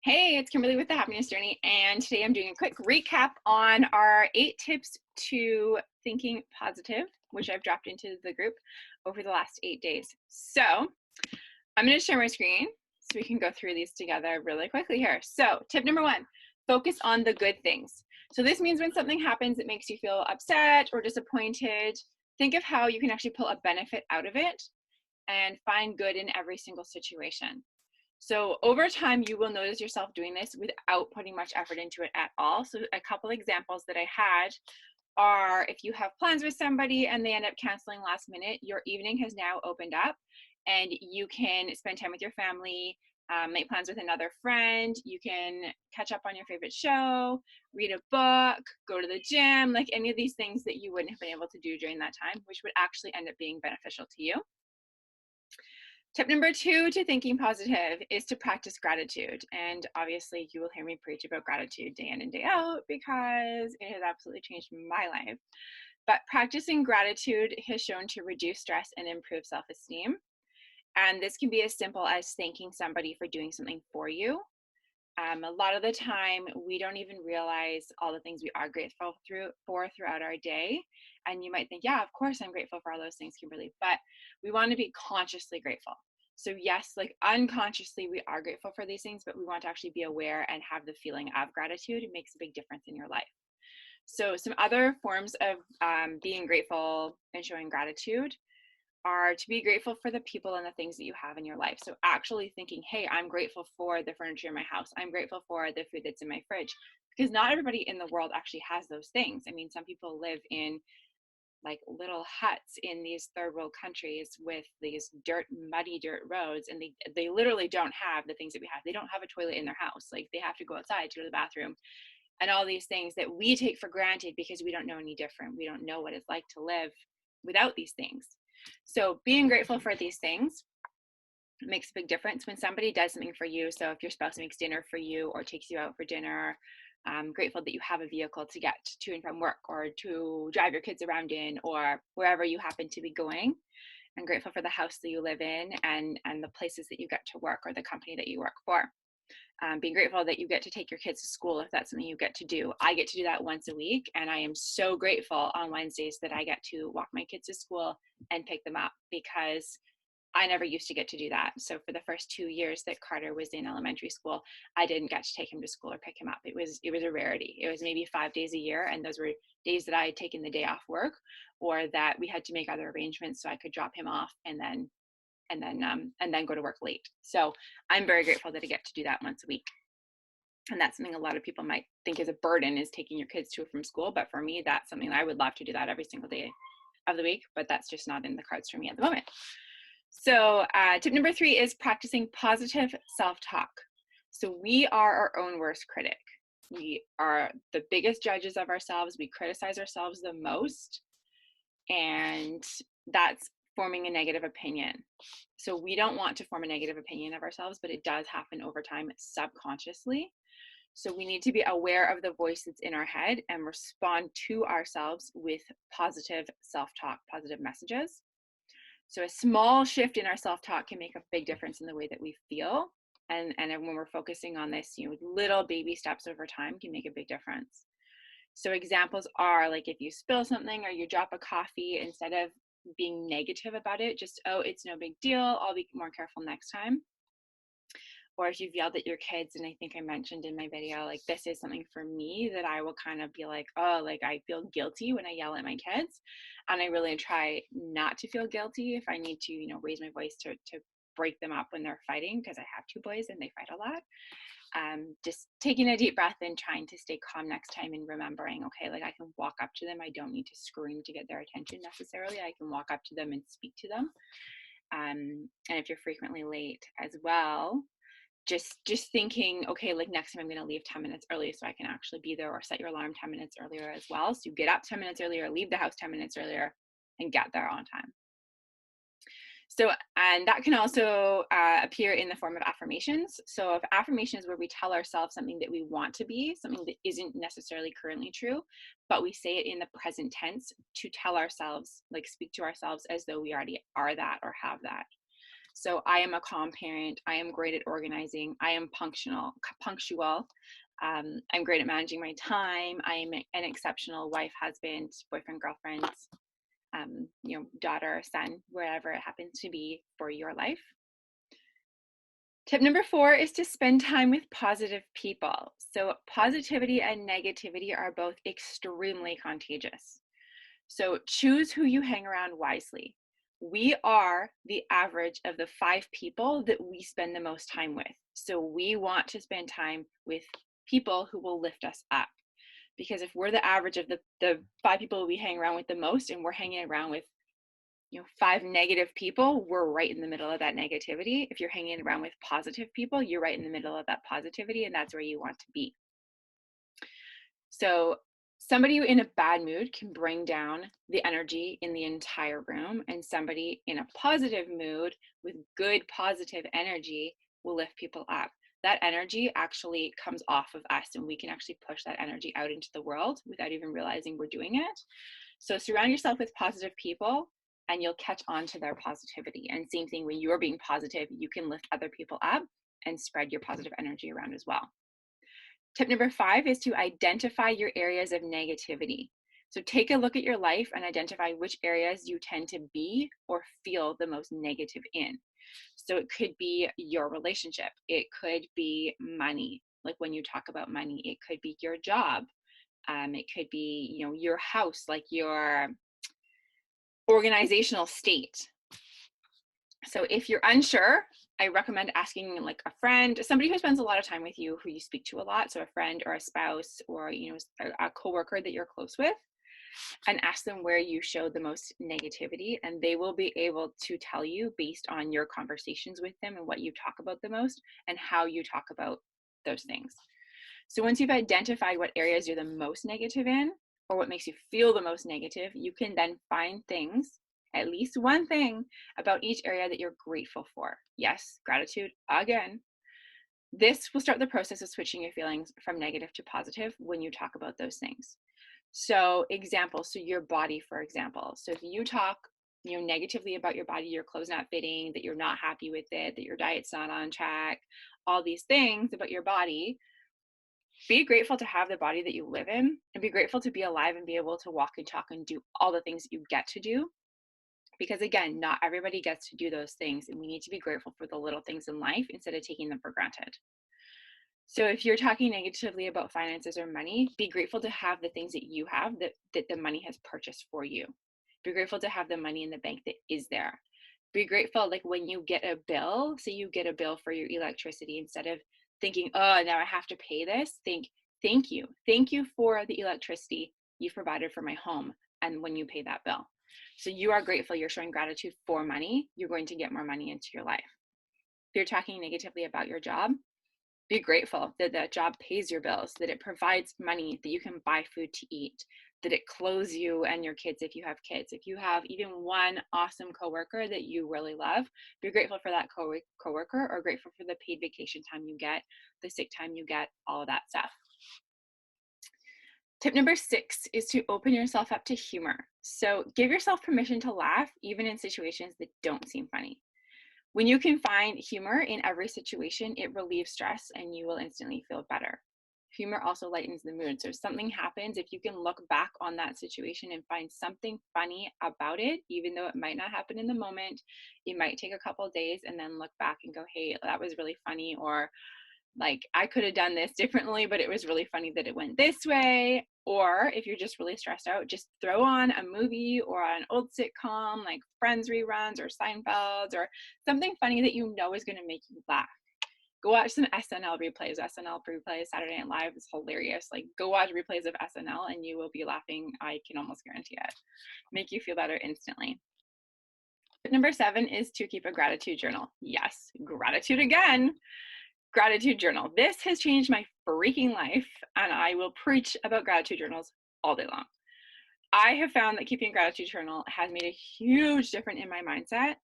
Hey, it's Kimberly with the Happiness Journey, and today I'm doing a quick recap on our 8 tips to thinking positive, which I've dropped into the group over the last 8 days. So I'm going to share my screen so we can go through these together really quickly here. So, tip number 1, focus on the good things. So, this means when something happens that makes you feel upset or disappointed, think of how you can actually pull a benefit out of it and find good in every single situation. So over time, you will notice yourself doing this without putting much effort into it at all. So a couple examples that I had are if you have plans with somebody and they end up canceling last minute, your evening has now opened up and you can spend time with your family, make plans with another friend. You can catch up on your favorite show, read a book, go to the gym, like any of these things that you wouldn't have been able to do during that time, which would actually end up being beneficial to you. Tip number 2 to thinking positive is to practice gratitude. And obviously, you will hear me preach about gratitude day in and day out because it has absolutely changed my life. But practicing gratitude has shown to reduce stress and improve self esteem. And this can be as simple as thanking somebody for doing something for you. A lot of the time, we don't even realize all the things we are grateful for throughout our day. And you might think, yeah, of course, I'm grateful for all those things, Kimberly. But we want to be consciously grateful. So, yes, like unconsciously, we are grateful for these things, but we want to actually be aware and have the feeling of gratitude. It makes a big difference in your life. So, some other forms of being grateful and showing gratitude are to be grateful for the people and the things that you have in your life. So actually thinking, hey, I'm grateful for the furniture in my house. I'm grateful for the food that's in my fridge. Because not everybody in the world actually has those things. I mean, some people live in like little huts in these third world countries with these muddy dirt roads, and they literally don't have the things that we have. They don't have a toilet in their house. Like they have to go outside to go to the bathroom and all these things that we take for granted because we don't know any different. We don't know what it's like to live without these things. So being grateful for these things makes a big difference when somebody does something for you. So if your spouse makes dinner for you or takes you out for dinner, I'm grateful that you have a vehicle to get to and from work or to drive your kids around in or wherever you happen to be going. I'm grateful for the house that you live in and the places that you get to work or the company that you work for. Being grateful that you get to take your kids to school if that's something you get to do. I get to do that once a week, and I am so grateful on Wednesdays that I get to walk my kids to school and pick them up because I never used to get to do that. So for the first 2 years that Carter was in elementary school, I didn't get to take him to school or pick him up. It was a rarity. It was maybe 5 days a year, and those were days that I had taken the day off work, or that we had to make other arrangements so I could drop him off and then go to work late. So I'm very grateful that I get to do that once a week. And that's something a lot of people might think is a burden, is taking your kids to and from school. But for me, that's something I would love to do that every single day of the week, but that's just not in the cards for me at the moment. So tip number 3 is practicing positive self-talk. So we are our own worst critic. We are the biggest judges of ourselves. We criticize ourselves the most. And that's forming a negative opinion. So we don't want to form a negative opinion of ourselves, but it does happen over time subconsciously. So we need to be aware of the voice that's in our head and respond to ourselves with positive self-talk, positive messages. So a small shift in our self-talk can make a big difference in the way that we feel. And when we're focusing on this, little baby steps over time can make a big difference. So examples are like if you spill something or you drop a coffee, instead of being negative about it, just, oh, it's no big deal, I'll be more careful next time. Or if you've yelled at your kids, and I think I mentioned in my video, like this is something for me that I will kind of be like, oh, like I feel guilty when I yell at my kids. And I really try not to feel guilty if I need to, raise my voice to break them up when they're fighting, because I have 2 boys and they fight a lot. Just taking a deep breath and trying to stay calm next time and remembering, okay, like I can walk up to them. I don't need to scream to get their attention necessarily. I can walk up to them and speak to them. And if you're frequently late as well, just thinking, okay, like next time I'm going to leave 10 minutes early so I can actually be there, or set your alarm 10 minutes earlier as well. So you get up 10 minutes earlier, leave the house 10 minutes earlier, and get there on time. So, and that can also appear in the form of affirmations. So if affirmations where we tell ourselves something that we want to be, something that isn't necessarily currently true, but we say it in the present tense to tell ourselves, like speak to ourselves as though we already are that or have that. So I am a calm parent. I am great at organizing. I am punctual. I'm great at managing my time. I'm an exceptional wife, husband, boyfriend, girlfriend, daughter, son, wherever it happens to be for your life. Tip number 4 is to spend time with positive people. So positivity and negativity are both extremely contagious. So choose who you hang around wisely. We are the average of the 5 people that we spend the most time with. So we want to spend time with people who will lift us up. Because if we're the average of the 5 people we hang around with the most, and we're hanging around with 5 negative people, we're right in the middle of that negativity. If you're hanging around with positive people, you're right in the middle of that positivity, and that's where you want to be. So somebody in a bad mood can bring down the energy in the entire room, and somebody in a positive mood with good positive energy will lift people up. That energy actually comes off of us, and we can actually push that energy out into the world without even realizing we're doing it. So surround yourself with positive people, and you'll catch on to their positivity. And same thing, when you're being positive, you can lift other people up and spread your positive energy around as well. Tip number 5 is to identify your areas of negativity. So take a look at your life and identify which areas you tend to be or feel the most negative in. So it could be your relationship. It could be money. Like when you talk about money, it could be your job. It could be, your house, like your organizational state. So if you're unsure, I recommend asking like a friend, somebody who spends a lot of time with you, who you speak to a lot. So a friend or a spouse or, a coworker that you're close with, and ask them where you show the most negativity. And they will be able to tell you based on your conversations with them and what you talk about the most and how you talk about those things. So once you've identified what areas you're the most negative in, or what makes you feel the most negative, you can then find things, at least one thing about each area that you're grateful for. Yes, gratitude again. This will start the process of switching your feelings from negative to positive when you talk about those things. So examples, so your body, for example. So if you talk negatively about your body, your clothes not fitting, that you're not happy with it, that your diet's not on track, all these things about your body, be grateful to have the body that you live in, and be grateful to be alive and be able to walk and talk and do all the things that you get to do. Because again, not everybody gets to do those things, and we need to be grateful for the little things in life instead of taking them for granted. So if you're talking negatively about finances or money, be grateful to have the things that you have that the money has purchased for you. Be grateful to have the money in the bank that is there. Be grateful, like when you get a bill, say you get a bill for your electricity, instead of thinking, oh, now I have to pay this, think, thank you. Thank you for the electricity you've provided for my home and when you pay that bill. So you are grateful, you're showing gratitude for money, you're going to get more money into your life. If you're talking negatively about your job, be grateful that that job pays your bills, that it provides money, that you can buy food to eat, that it clothes you and your kids if you have kids. If you have even one awesome coworker that you really love, be grateful for that coworker, or grateful for the paid vacation time you get, the sick time you get, all of that stuff. Tip number 6 is to open yourself up to humor. So give yourself permission to laugh even in situations that don't seem funny. When you can find humor in every situation, it relieves stress and you will instantly feel better. Humor also lightens the mood. So if something happens, if you can look back on that situation and find something funny about it, even though it might not happen in the moment, it might take a couple of days, and then look back and go, hey, that was really funny, or like I could have done this differently, but it was really funny that it went this way. Or if you're just really stressed out, just throw on a movie or an old sitcom like Friends reruns or Seinfeld, or something funny that you know is going to make you laugh. Go watch some SNL replays. SNL replays, Saturday Night Live is hilarious. Like, go watch replays of SNL and you will be laughing. I can almost guarantee it. Make you feel better instantly. Number 7 is to keep a gratitude journal. Yes, gratitude again. Gratitude journal. This has changed my freaking life, and I will preach about gratitude journals all day long. I have found that keeping a gratitude journal has made a huge difference in my mindset.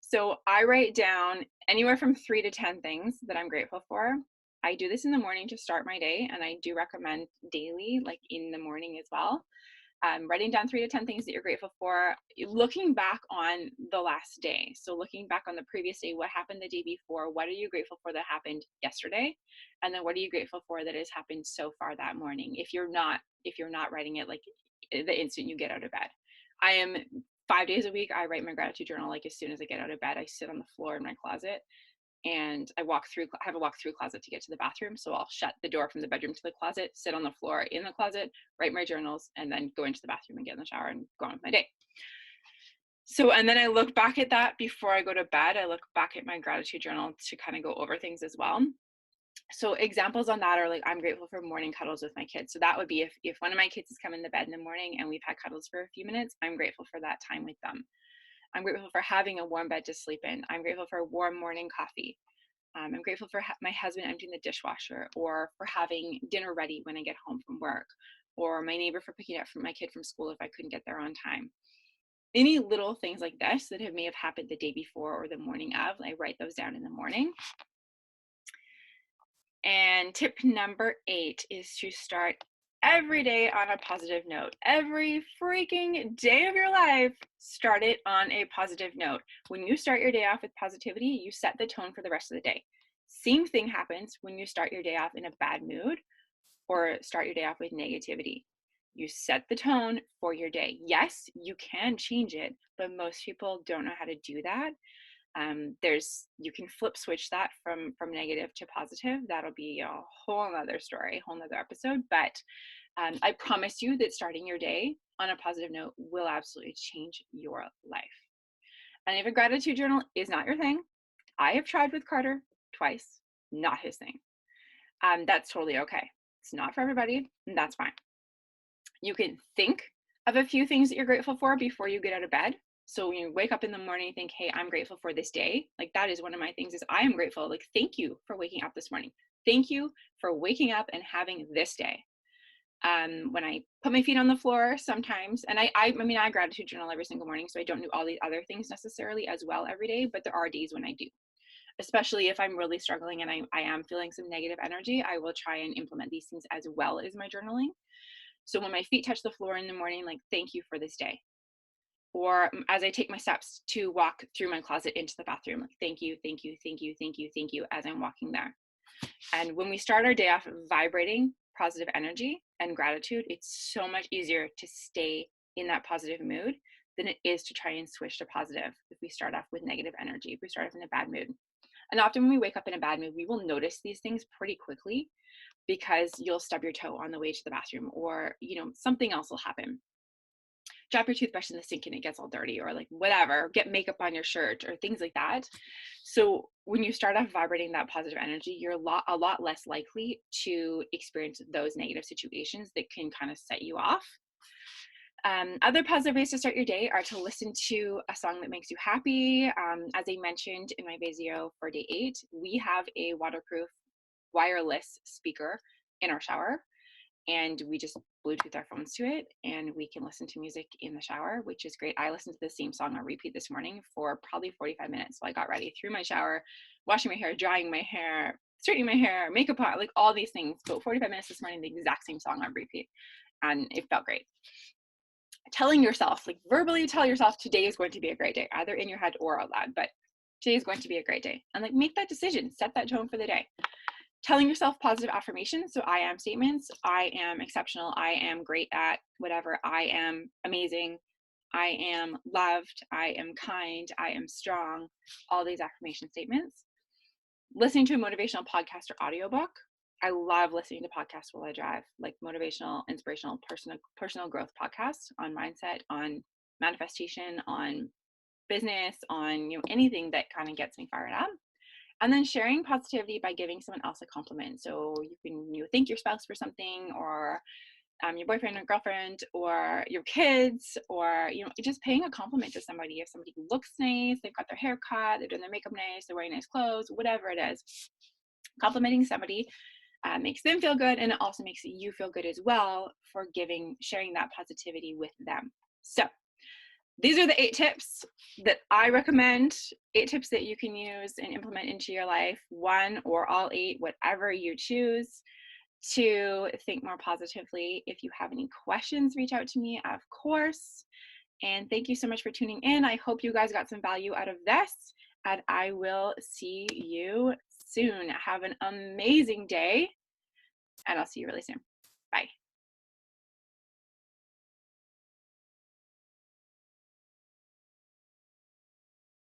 So I write down anywhere from 3 to 10 things that I'm grateful for. I do this in the morning to start my day, and I do recommend daily, like in the morning as well. Writing down 3 to 10 things that you're grateful for, looking back on the last day. So looking back on the previous day, what happened the day before, what are you grateful for that happened yesterday? And then what are you grateful for that has happened so far that morning? If you're not writing it like the instant you get out of bed. I am 5 days a week, I write my gratitude journal like as soon as I get out of bed. I sit on the floor in my closet and I have a walk through closet to get to the bathroom. So I'll shut the door from the bedroom to the closet, sit on the floor in the closet, write my journals, and then go into the bathroom and get in the shower and go on with my day. So, and then I look back at that before I go to bed. I look back at my gratitude journal to kind of go over things as well. So examples on that are like, I'm grateful for morning cuddles with my kids. So that would be if one of my kids is coming to bed in the morning and we've had cuddles for a few minutes, I'm grateful for that time with them. I'm grateful for having a warm bed to sleep in. I'm grateful for a warm morning coffee. I'm grateful for my husband emptying the dishwasher, or for having dinner ready when I get home from work, or my neighbor for picking up my kid from school if I couldn't get there on time. Any little things like this that may have happened the day before or the morning of, I write those down in the morning. And tip number 8 is to start every day on a positive note. Every freaking day of your life, start it on a positive note. When you start your day off with positivity, you set the tone for the rest of the day. Same thing happens when you start your day off in a bad mood or start your day off with negativity. You set the tone for your day. Yes, you can change it, but most people don't know how to do that. You can flip switch that from negative to positive. That'll be a whole nother story, a whole nother episode. But I promise you that starting your day on a positive note will absolutely change your life. And if a gratitude journal is not your thing, I have tried with Carter twice, not his thing. That's totally okay. It's not for everybody, and that's fine. You can think of a few things that you're grateful for before you get out of bed. So when you wake up in the morning, you think, hey, I'm grateful for this day. Like, that is one of my things, is I am grateful. Like, thank you for waking up this morning. Thank you for waking up and having this day. When I put my feet on the floor sometimes, and I mean, I gratitude journal every single morning, so I don't do all these other things necessarily as well every day, but there are days when I do. Especially if I'm really struggling and I am feeling some negative energy, I will try and implement these things as well as my journaling. So when my feet touch the floor in the morning, like, thank you for this day. Or as I take my steps to walk through my closet into the bathroom, like, thank you, thank you, thank you, thank you, thank you, as I'm walking there. And when we start our day off vibrating positive energy and gratitude, it's so much easier to stay in that positive mood than it is to try and switch to positive if we start off with negative energy, if we start off in a bad mood. And often when we wake up in a bad mood, we will notice these things pretty quickly, because you'll stub your toe on the way to the bathroom, or something else will happen. Drop your toothbrush in the sink and it gets all dirty, or like whatever, get makeup on your shirt or things like that. So when you start off vibrating that positive energy, you're a lot less likely to experience those negative situations that can kind of set you off. Other positive ways to start your day are to listen to a song that makes you happy. As I mentioned in my video for day 8, we have a waterproof wireless speaker in our shower, and we just Bluetooth our phones to it, and we can listen to music in the shower, which is great. I listened to the same song on repeat this morning for probably 45 minutes. So I got ready, through my shower, washing my hair, drying my hair, straightening my hair, makeup on, like all these things. But 45 minutes this morning, the exact same song on repeat, and it felt great. Telling yourself, like verbally tell yourself, today is going to be a great day, either in your head or out loud, but today is going to be a great day. And like, make that decision, set that tone for the day. Telling yourself positive affirmations. So I am statements. I am exceptional. I am great at whatever. I am amazing. I am loved. I am kind. I am strong. All these affirmation statements. Listening to a motivational podcast or audiobook. I love listening to podcasts while I drive, like motivational, inspirational, personal growth podcasts on mindset, on manifestation, on business, on anything that kind of gets me fired up. And then sharing positivity by giving someone else a compliment. So you can thank your spouse for something, or your boyfriend or girlfriend, or your kids, or just paying a compliment to somebody. If somebody looks nice, they've got their hair cut, they're doing their makeup nice, they're wearing nice clothes, whatever it is, complimenting somebody makes them feel good, and it also makes you feel good as well for sharing that positivity with them. So these are the 8 tips that I recommend, 8 tips that you can use and implement into your life, 1 or all 8, whatever you choose. to think more positively. If you have any questions, reach out to me, of course. And thank you so much for tuning in. I hope you guys got some value out of this, and I will see you soon. Have an amazing day, and I'll see you really soon. Bye.